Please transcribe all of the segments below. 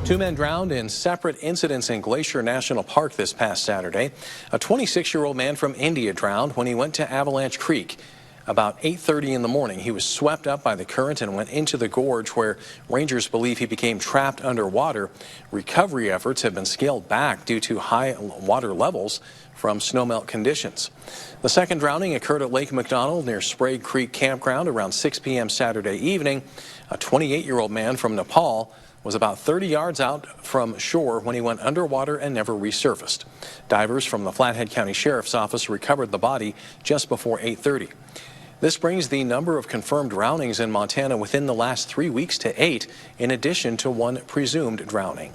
Two men drowned in separate incidents in Glacier National Park this past Saturday. A 26-year-old man from India drowned when he went to Avalanche Creek. About 8:30 in the morning, he was swept up by the current and went into the gorge where rangers believe he became trapped underwater. Recovery efforts have been scaled back due to high water levels from snowmelt conditions. The second drowning occurred at Lake McDonald near Sprague Creek Campground around 6 p.m. Saturday evening. A 28-year-old man from Nepal was about 30 yards out from shore when he went underwater and never resurfaced. Divers from the Flathead County Sheriff's Office recovered the body just before 8:30. This brings the number of confirmed drownings in Montana within the last 3 weeks to 8, in addition to one presumed drowning.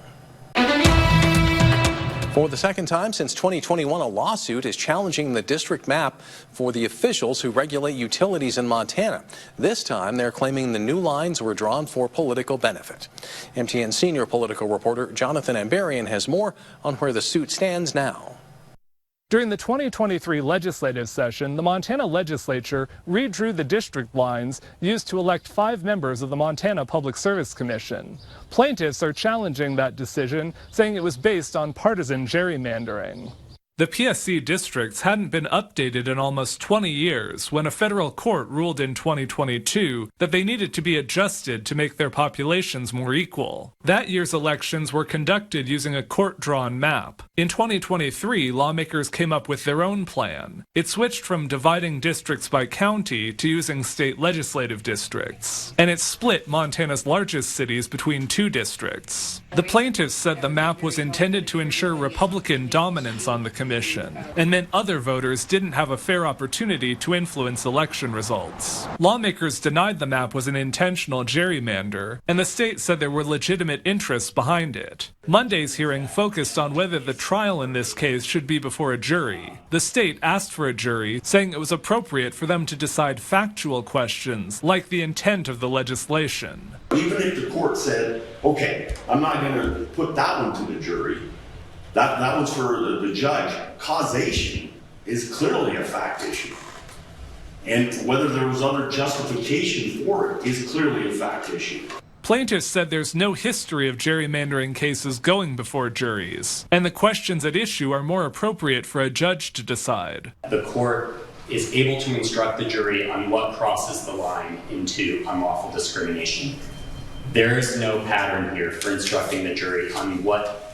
For the second time since 2021, a lawsuit is challenging the district map for the officials who regulate utilities in Montana. This time, they're claiming the new lines were drawn for political benefit. MTN senior political reporter Jonathan Ambarian has more on where the suit stands now. During the 2023 legislative session, the Montana legislature redrew the district lines used to elect 5 members of the Montana Public Service Commission. Plaintiffs are challenging that decision, saying it was based on partisan gerrymandering. The PSC districts hadn't been updated in almost 20 years when a federal court ruled in 2022 that they needed to be adjusted to make their populations more equal. That year's elections were conducted using a court-drawn map. In 2023, lawmakers came up with their own plan. It switched from dividing districts by county to using state legislative districts. And it split Montana's largest cities between 2 districts. The plaintiffs said the map was intended to ensure Republican dominance on the commission and meant other voters didn't have a fair opportunity to influence election results. Lawmakers denied the map was an intentional gerrymander, and the state said there were legitimate interests behind it. Monday's hearing focused on whether the trial in this case should be before a jury. The state asked for a jury, saying it was appropriate for them to decide factual questions like the intent of the legislation. Even if the court said, okay, I'm not going to put that one to the jury, that one's for the judge, causation is clearly a fact issue. And whether there was other justification for it is clearly a fact issue. Plaintiffs said there's no history of gerrymandering cases going before juries, and the questions at issue are more appropriate for a judge to decide. The court is able to instruct the jury on what crosses the line into unlawful discrimination. There is no pattern here for instructing the jury on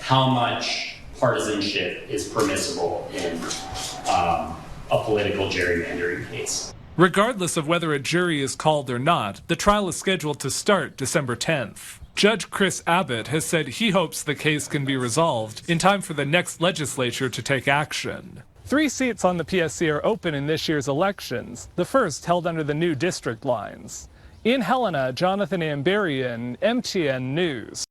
how much partisanship is permissible in a political gerrymandering case. Regardless of whether a jury is called or not, the trial is scheduled to start December 10th. Judge Chris Abbott has said he hopes the case can be resolved in time for the next legislature to take action. 3 seats on the PSC are open in this year's elections, the first held under the new district lines. In Helena, Jonathan Ambarian, MTN News.